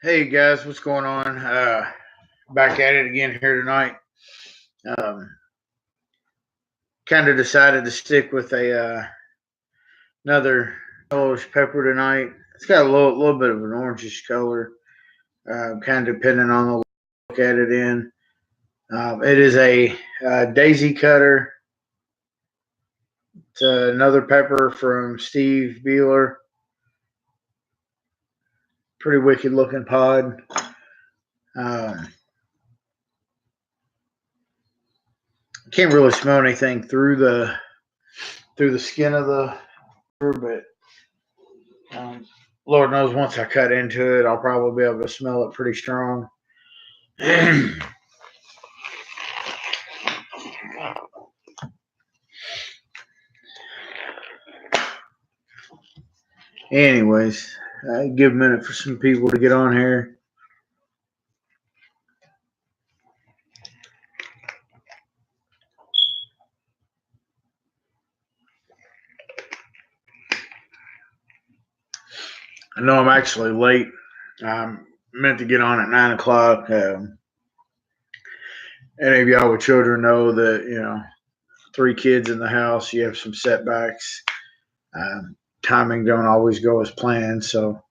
Hey guys, what's going on? Back at it again here tonight. Um, kind of decided to stick with another yellowish pepper tonight. It's got a little bit of an orangish color, kind of depending on the look at it in. It is a daisy cutter. It's another pepper from Steve Beeler. Pretty wicked looking pod. Um, can't really smell anything through the skin of the pepper, but Lord knows once I cut into it, I'll probably be able to smell it pretty strong. Anyways, give a minute for some people to get on here. I know I'm actually late. I'm meant to get on at 9 o'clock. Any of y'all with children know that, 3 kids in the house, you have some setbacks. Timing don't always go as planned, so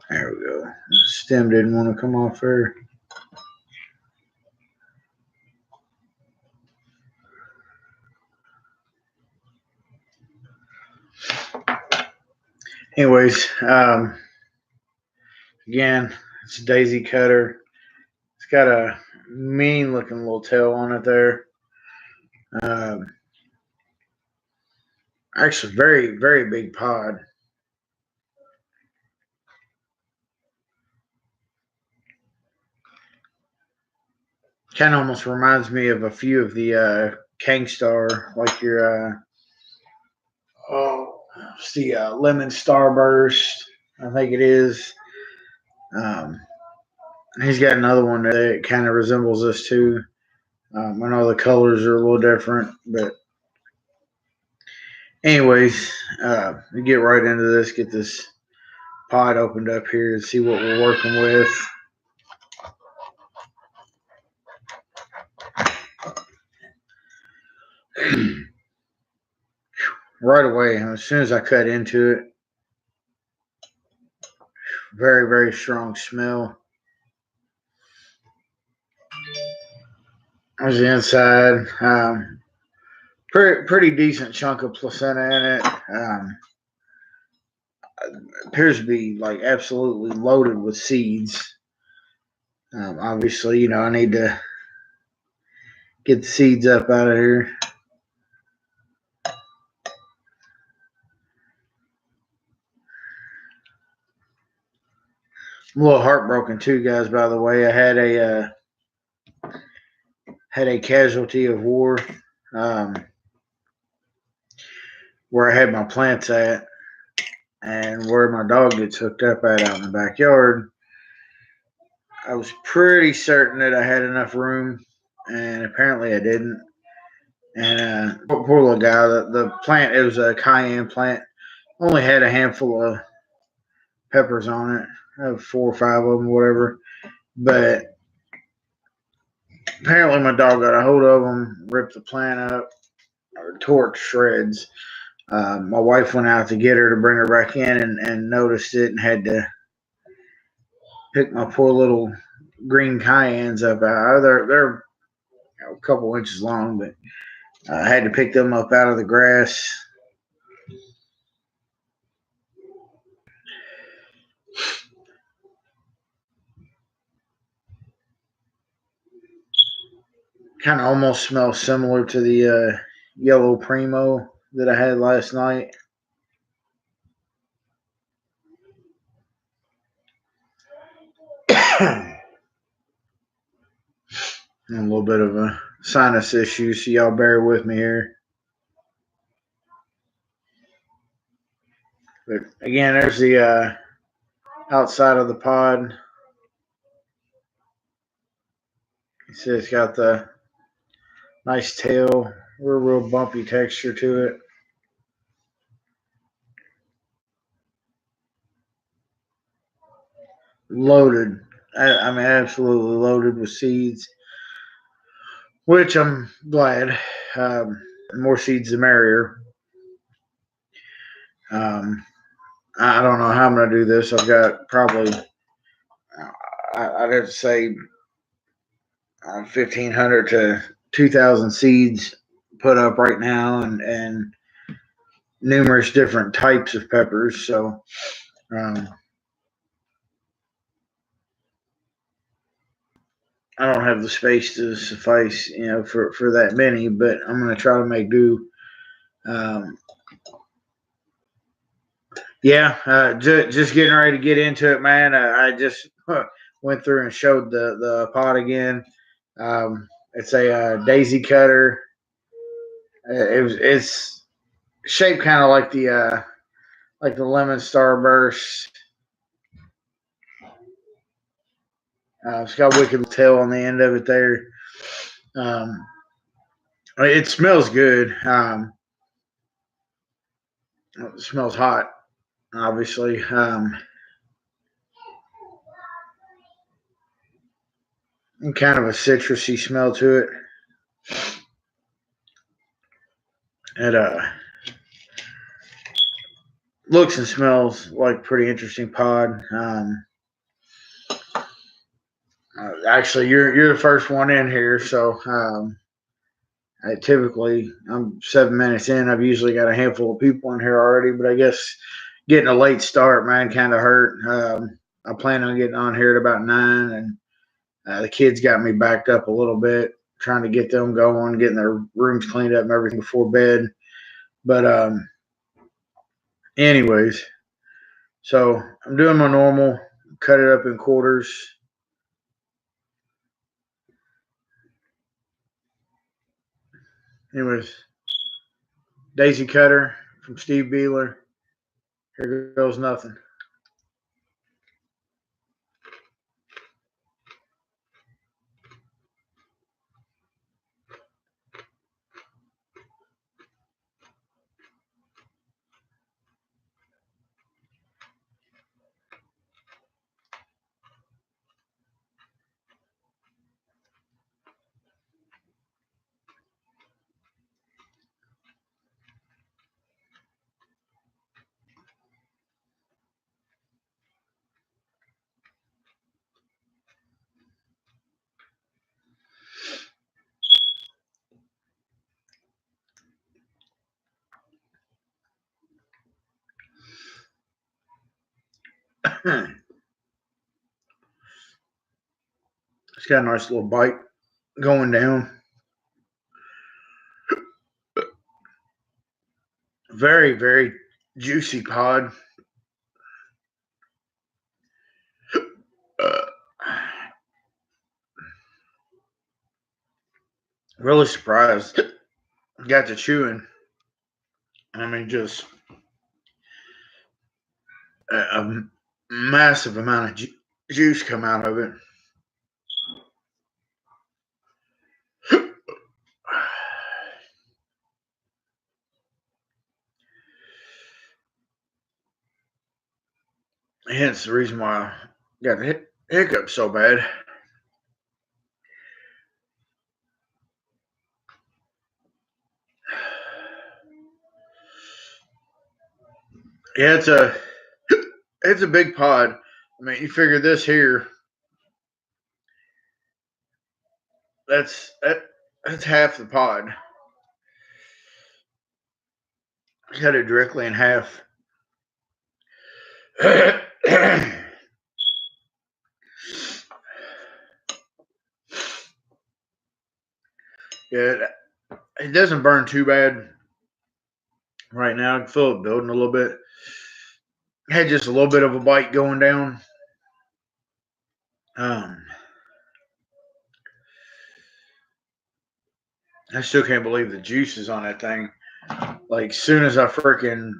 there we go. Stem didn't want to come off there. Anyways, again, it's a daisy cutter. It's got a mean looking little tail on it there. Um, Actually, very, very big pod. Kind of almost reminds me of a few of the Kangstar, like your it's the Lemon Starburst, I think it is. Um, he's got another one that kind of resembles this too. I know the colors are a little different, but anyways, we get right into this. Get this pod opened up here and see what we're working with. Right away, as soon as I cut into it, very, very strong smell. There's the inside. Pretty decent chunk of placenta in it. Appears to be like absolutely loaded with seeds. Obviously, I need to get the seeds up out of here. I'm a little heartbroken too, guys. By the way, I had a casualty of war where I had my plants at, and where my dog gets hooked up at out in the backyard. I was pretty certain that I had enough room, and apparently I didn't. And poor little guy, the plant, it was a cayenne plant, only had a handful of peppers on it. I have 4 or 5 of them, whatever. But apparently my dog got a hold of them, ripped the plant up, or tore it to shreds. My wife went out to get her to bring her back in and noticed it and had to pick my poor little green cayennes up out. They're a couple inches long, but I had to pick them up out of the grass. Kind of almost smells similar to the yellow primo that I had last night. A little bit of a sinus issue, so y'all bear with me here. But again, there's the outside of the pod. You see it's got the nice tail, real bumpy texture to it. Loaded. I mean, absolutely loaded with seeds, which I'm glad. The more seeds, the merrier. I don't know how I'm going to do this. I've got probably, I'd have to say, 1,500 to 2,000 seeds put up right now, and numerous different types of peppers. So, I don't have the space to suffice, for that many, but I'm going to try to make do. Just getting ready to get into it, man. I just went through and showed the pot again. It's a daisy cutter. It's shaped kind of like the lemon starburst. It's got a wicked tail on the end of it there. It smells good. It smells hot, obviously. And kind of a citrusy smell to it. It looks and smells like pretty interesting pod. Actually, you're the first one in here, so I'm 7 minutes in. I've usually got a handful of people in here already, but I guess getting a late start, man, kind of hurt. I plan on getting on here at about 9, and the kids got me backed up a little bit, trying to get them going, getting their rooms cleaned up and everything before bed. But anyways, so I'm doing my normal, cut it up in quarters. Anyways, daisy cutter from Steve Beeler. Here goes nothing. It's got a nice little bite going down. Very, very juicy pod. Really surprised. Got to chewing. I mean, just a massive amount of juice come out of it. Hence the reason why I got the hiccup so bad. Yeah, it's a big pod. I mean, you figure this here. That's half the pod. Cut it directly in half. Yeah, it doesn't burn too bad right now. I can feel it building a little bit. Had just a little bit of a bite going down. I still can't believe the juice is on that thing. Like, soon as I freaking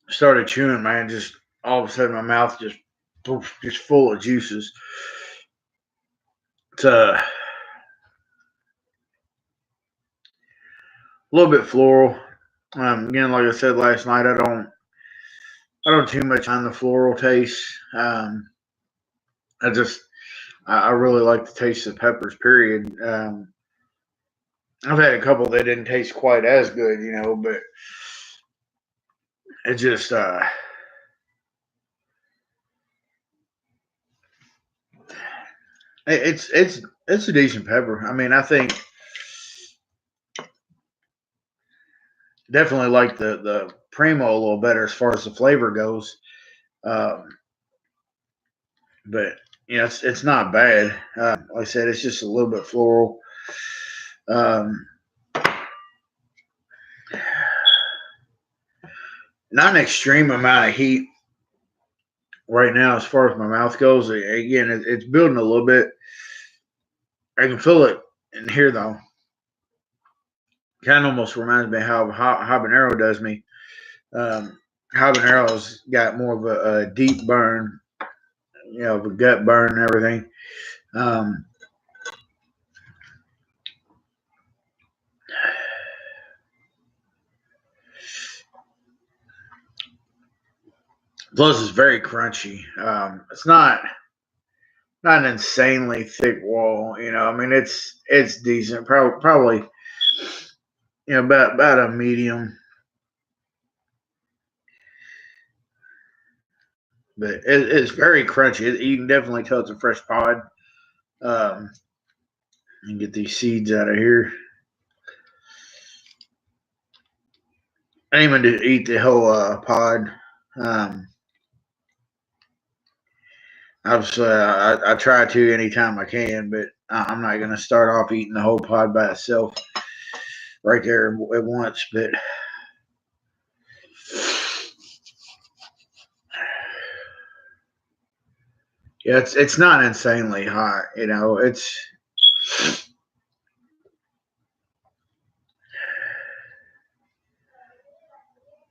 started chewing, man, just all of a sudden my mouth just poof, just full of juices. It's a little bit floral. Again, like I said last night, I don't too much on the floral taste. I just I really like the taste of peppers. Period. I've had a couple that didn't taste quite as good, but it just it's a decent pepper. I mean, I think definitely like the primo a little better as far as the flavor goes. Um, but it's not bad. Like I said, it's just a little bit floral. Um, not an extreme amount of heat right now as far as my mouth goes. Again, it's building a little bit. I can feel it in here though. Kind of almost reminds me how habanero does me. Um, Habanero's got more of a deep burn, of a gut burn and everything. Um, Plus, it's very crunchy. It's not an insanely thick wall. I mean, it's decent. Probably about a medium, but it's very crunchy. You can definitely tell it's a fresh pod. Um, and get these seeds out of here. I ain't even to eat the whole pod. Um, Obviously, I try to anytime I can, but I'm not going to start off eating the whole pod by itself right there at once. But yeah, it's not insanely hot. It's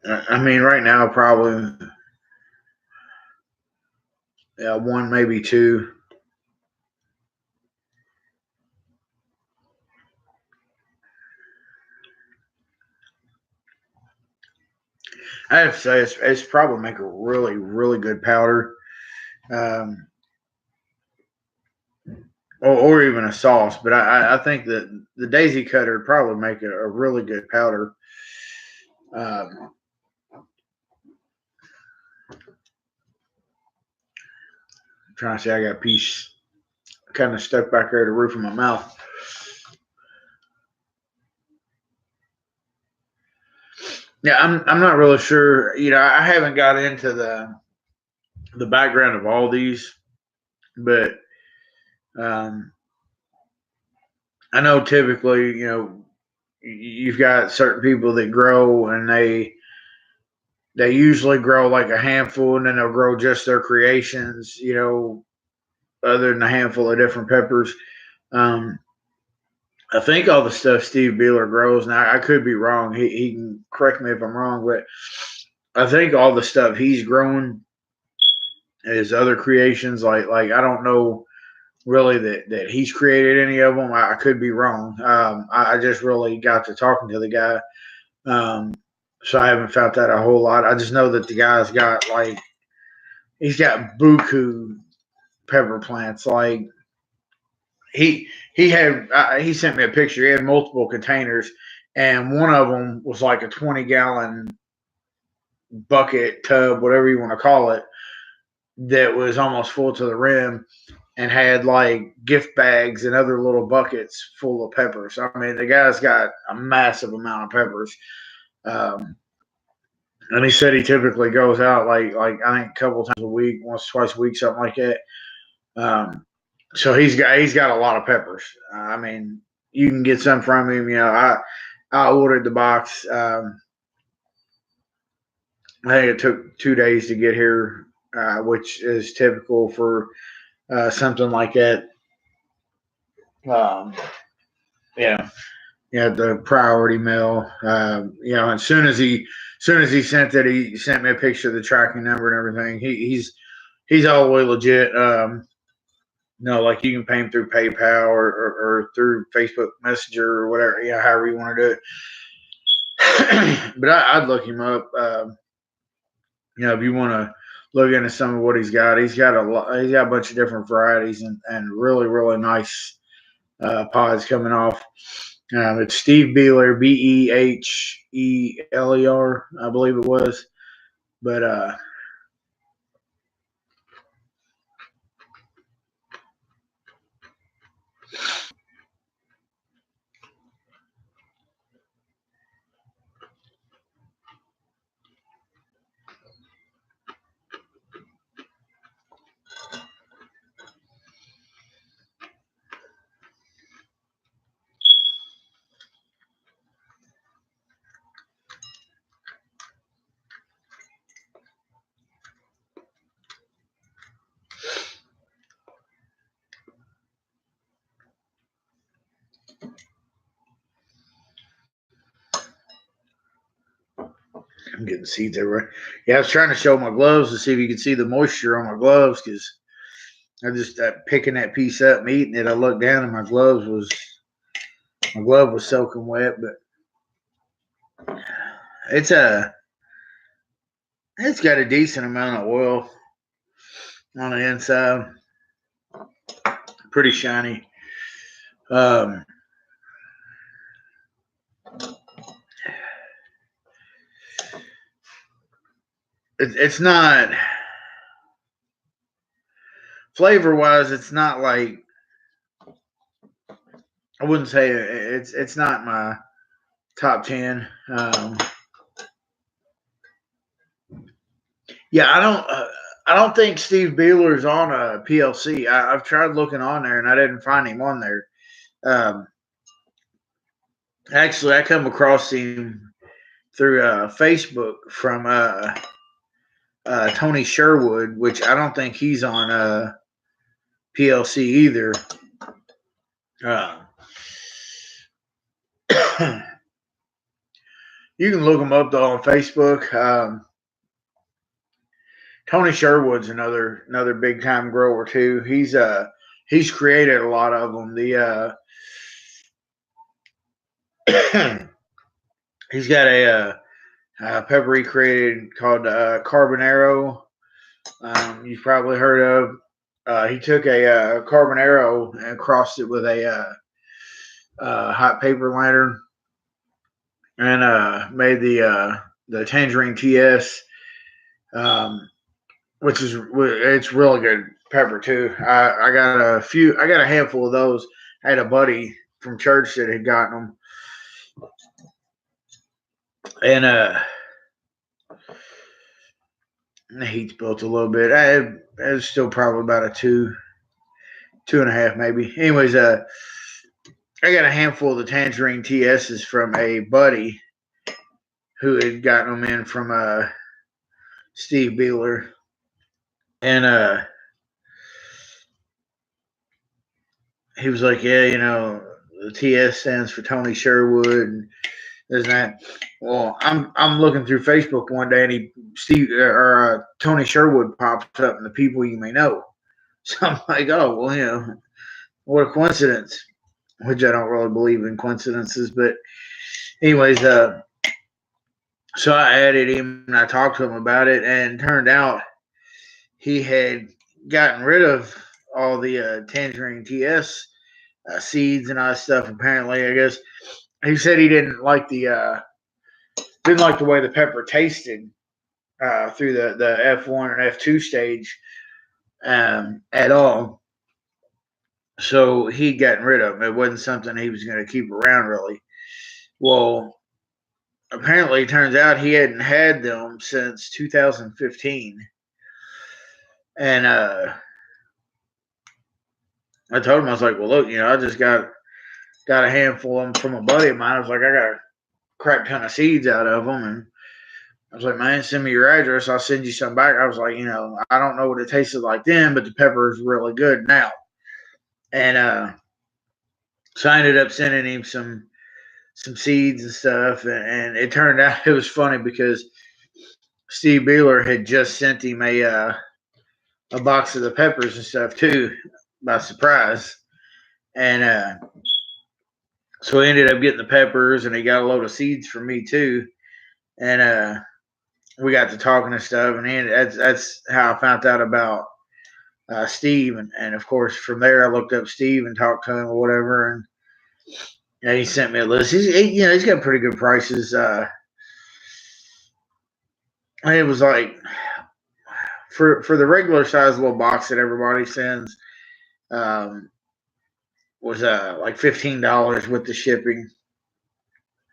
I mean, right now probably one, maybe two. I have to say it's probably make a really really good powder, um, or even a sauce. But I think that the daisy cutter would probably make a really good powder. Um, Trying to say I got a piece kind of stuck back there at the roof of my mouth. Yeah, I'm not really sure. I haven't got into the background of all these, but um, I know typically, you've got certain people that grow and they usually grow like a handful and then they'll grow just their creations, other than a handful of different peppers. Um, I think all the stuff Steve Beeler grows, now I could be wrong. He can correct me if I'm wrong, but I think all the stuff he's growing is other creations. Like I don't know really that he's created any of them. I could be wrong. I just really got to talking to the guy, um, so I haven't found that a whole lot. I just know that the guy's got he's got buku pepper plants. Like he sent me a picture. He had multiple containers, and one of them was like a 20-gallon bucket tub, whatever you want to call it, that was almost full to the rim and had like gift bags and other little buckets full of peppers. I mean, the guy's got a massive amount of peppers. Um, and he said he typically goes out like I think a couple times a week, once twice a week, something like that. Um, so he's got a lot of peppers. I mean, you can get some from him. I ordered the box. I think it took 2 days to get here, which is typical for something like that. Um, yeah, Yeah, the priority mail. As soon as he sent it, he sent me a picture of the tracking number and everything. He's all the way legit. Like you can pay him through PayPal or through Facebook Messenger or whatever. Yeah, however you want to do it. But I'd look him up. If you want to look into some of what he's got a lot. He's got a bunch of different varieties and really really nice pods coming off. It's Steve Beeler, Beheler, I believe it was. But I'm getting seeds everywhere. Yeah, I was trying to show my gloves to see if you could see the moisture on my gloves because I just picking that piece up and eating it. I looked down and my glove was soaking wet, but it's a it's got a decent amount of oil on the inside, pretty shiny. Um, it's not flavor wise. It's not like I wouldn't say it's not my top 10. Yeah, I don't think Steve Beeler's on a PLC. I've tried looking on there and I didn't find him on there. Um, Actually, I come across him through Facebook from Tony Sherwood, which I don't think he's on PLC either. Uh, you can look him up though on Facebook. Tony Sherwood's another big time grower too. He's created a lot of them. He's got a pepper he created called Carbonero. You've probably heard of. He took a Carbonero and crossed it with a hot paper lantern and made the Tangerine TS, which is it's really good pepper too. I got a handful of those. I had a buddy from church that had gotten them, and the heat's built a little bit. It's still probably about a two and a half maybe. Anyways, I got a handful of the Tangerine TSs from a buddy who had gotten them in from Steve Beeler, and he was like, "Yeah, the TS stands for Tony Sherwood, and there's that." Well, I'm looking through Facebook one day, and Tony Sherwood pops up in the people you may know. So I'm like, "Oh, well, what a coincidence." Which I don't really believe in coincidences, but anyways, so I added him and I talked to him about it, and turned out he had gotten rid of all the Tangerine TS seeds and all that stuff. Apparently, I guess he said he didn't like the way the pepper tasted through the F1 and F2 stage at all. So he'd gotten rid of them. It wasn't something he was going to keep around really. Well, apparently, it turns out he hadn't had them since 2015, and I told him, I was like, well, look, I just got a handful of them from a buddy of mine. I was like, I got a crap ton of seeds out of them, and I was like, man, send me your address. I'll send you some back. I was like, I don't know what it tasted like then, but the pepper is really good now. And so I ended up sending him some seeds and stuff, and it turned out it was funny because Steve Beeler had just sent him a box of the peppers and stuff too by surprise, and so he ended up getting the peppers, and he got a load of seeds from me too, and we got to talking and stuff, and that's how I found out about Steve, and of course from there I looked up Steve and talked to him or whatever, and he sent me a list. He's got pretty good prices. It was like for the regular size little box that everybody sends, um, was like $15 with the shipping,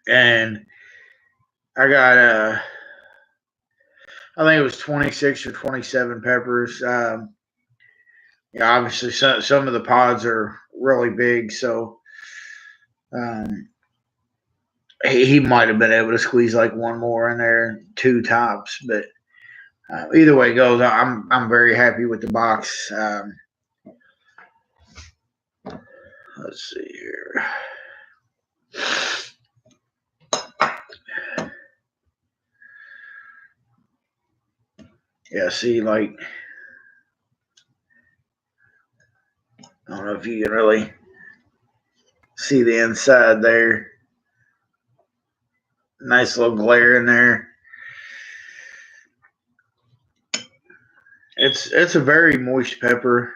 and I got I think it was 26 or 27 peppers. Obviously some of the pods are really big, so um, he might have been able to squeeze like one more in there, two tops. But either way it goes, I'm very happy with the box. Let's see here. Yeah, see, like, I don't know if you can really see the inside there. Nice little glare in there. It's a very moist pepper.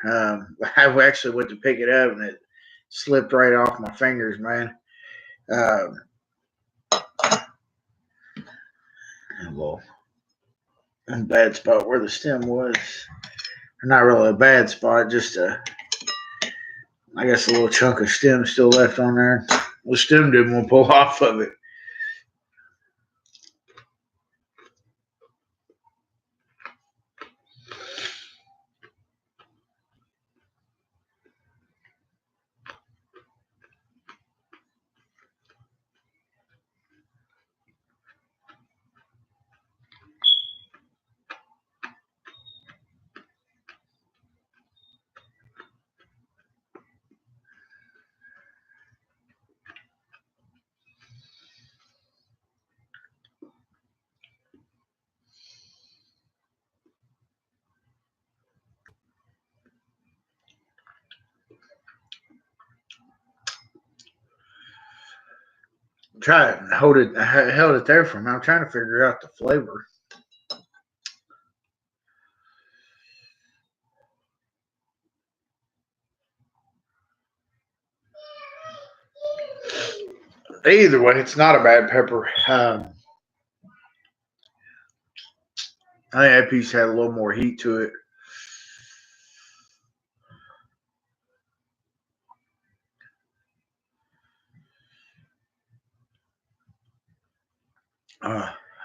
I actually went to pick it up and it slipped right off my fingers, man. Well, a bad spot where the stem was. Not really a bad spot, just I guess a little chunk of stem still left on there. The stem didn't want to pull off of it. Try it and hold it. I held it there for a minute. I'm trying to figure out the flavor. Either way, it's not a bad pepper. I think that piece had a little more heat to it.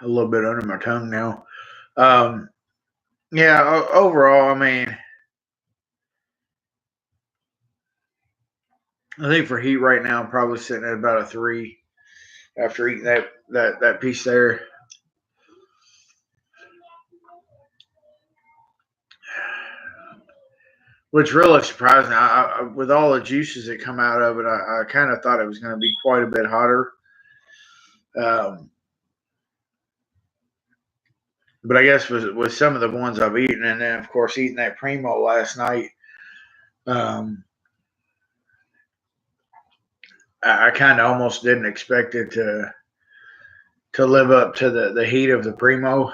A little bit under my tongue now. Um, yeah, overall, I mean, I think for heat right now, I'm probably sitting at about a 3 after eating that piece there. Which really surprising. With all the juices that come out of it, I kind of thought it was going to be quite a bit hotter. Um, but I guess with some of the ones I've eaten, and then of course eating that primo last night, um, I kind of almost didn't expect it to live up to the heat of the primo.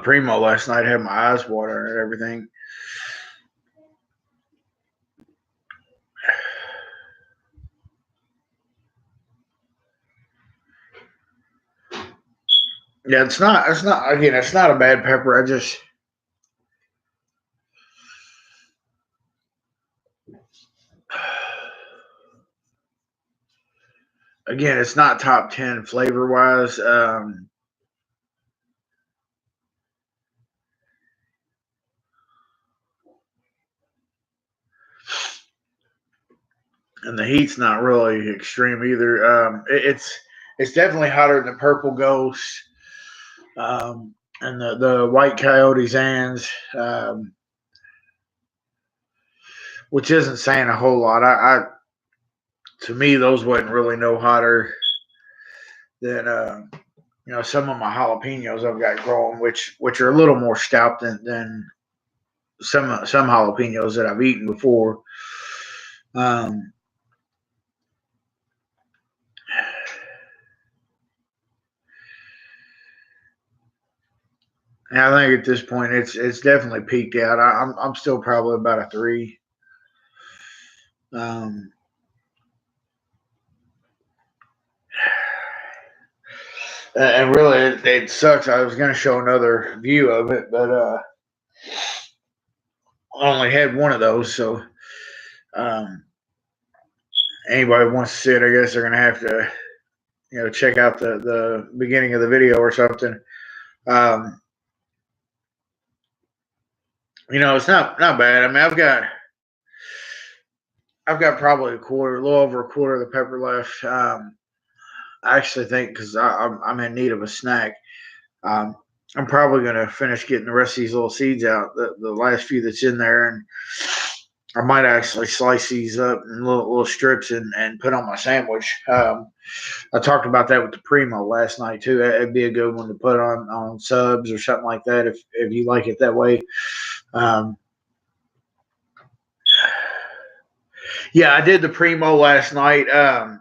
Primo last night had my eyes watering and everything. Yeah, it's not again. It's not a bad pepper. I just again, it's not top 10 flavor wise. And the heat's not really extreme either. It's definitely hotter than Purple Ghost. and the white coyotes ands, which isn't saying a whole lot. I to me those wasn't really no hotter than some of my jalapenos I've got growing, which are a little more stout than some jalapenos that I've eaten before. Um, and I think at this point it's definitely peaked out. I'm still probably about a 3. Um, and really, it sucks. I was going to show another view of it, but I only had one of those. So um, anybody wants to see it, I guess they're going to have to, check out the beginning of the video or something. Um, it's not bad. I mean, I've got probably a little over a quarter of the pepper left. I actually think because I'm in need of a snack. Um, I'm probably going to finish getting the rest of these little seeds out, the last few that's in there, and I might actually slice these up in little strips and put on my sandwich. I talked about that with the Primo last night too. It'd be a good one to put on subs or something like that if you like it that way. Um, yeah, I did the Primo last night. I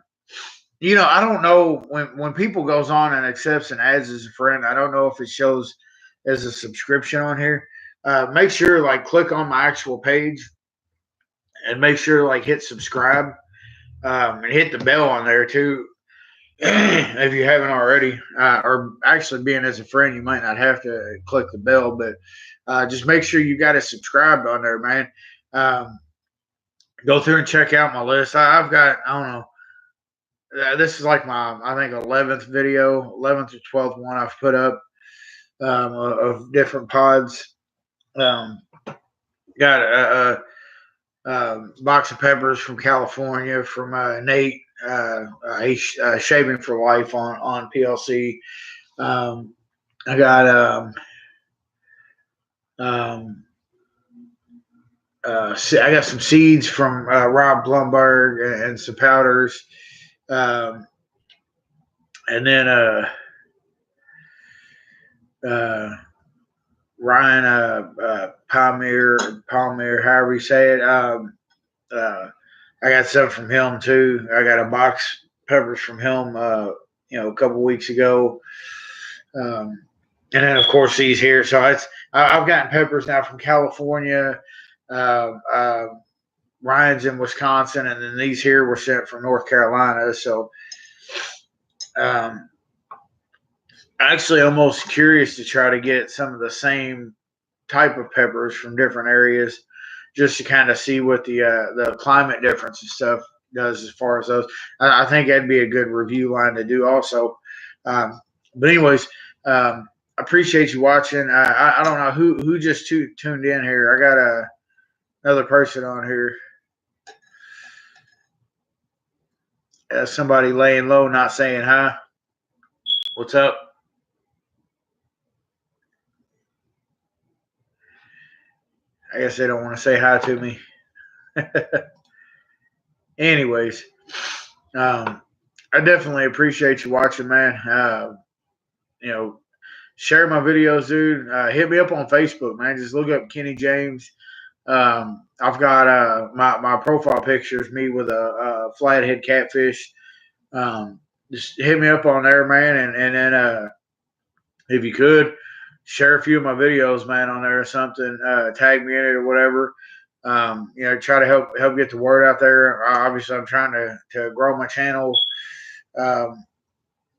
don't know when people goes on and accepts and adds as a friend. I don't know if it shows as a subscription on here. Make sure click on my actual page and make sure hit subscribe and hit the bell on there too if you haven't already. Or actually being as a friend, you might not have to click the bell, but just make sure you got it subscribed on there, man. Go through and check out my list. I've got I don't know. This is like my I think 11th video, 11th or 12th one I've put up of different pods. Um, got a box of peppers from California from Nate. He's shaving for life on PLC. I got um, I got some seeds from Rob Blumberg and some powders, um, and then uh, Ryan Palmer, however you say it. Uh, I got some from him too. I got a box peppers from him, a couple weeks ago, and then of course these here. So I've gotten peppers now from California. Uh, uh, Ryan's in Wisconsin, and then these here were sent from North Carolina. So um, actually, almost curious to try to get some of the same type of peppers from different areas, just to kind of see what the climate difference and stuff does as far as those. I think that'd be a good review line to do also. But anyways, I appreciate you watching. I don't know who just tuned in here. I got another person on here. Somebody laying low, not saying hi. What's up? I guess they don't want to say hi to me. Anyways, I definitely appreciate you watching, man. Share my videos, dude. Hit me up on Facebook, man. Just look up Kenny James. I've got my profile picture is me with a flathead catfish. Just hit me up on there, man, and then if you could share a few of my videos, man, on there or something. Tag me in it or whatever. Try to help get the word out there. Obviously, I'm trying to grow my channel. Um,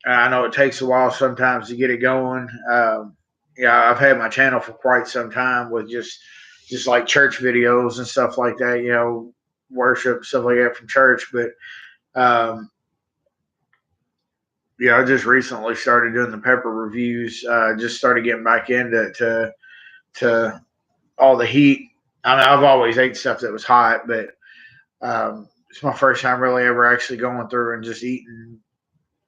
I know it takes a while sometimes to get it going. I've had my channel for quite some time with just like church videos and stuff like that. Worship stuff like that from church, but I just recently started doing the pepper reviews. Just started getting back into to all the heat. I mean, I've always ate stuff that was hot, but it's my first time really ever actually going through and just eating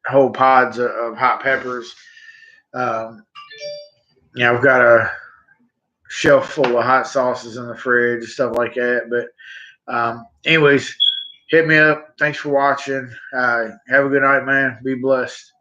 whole pods of hot peppers. Um, Yeah, I've got a shelf full of hot sauces in the fridge, stuff like that. But anyways, hit me up. Thanks for watching. Have a good night, man. Be blessed.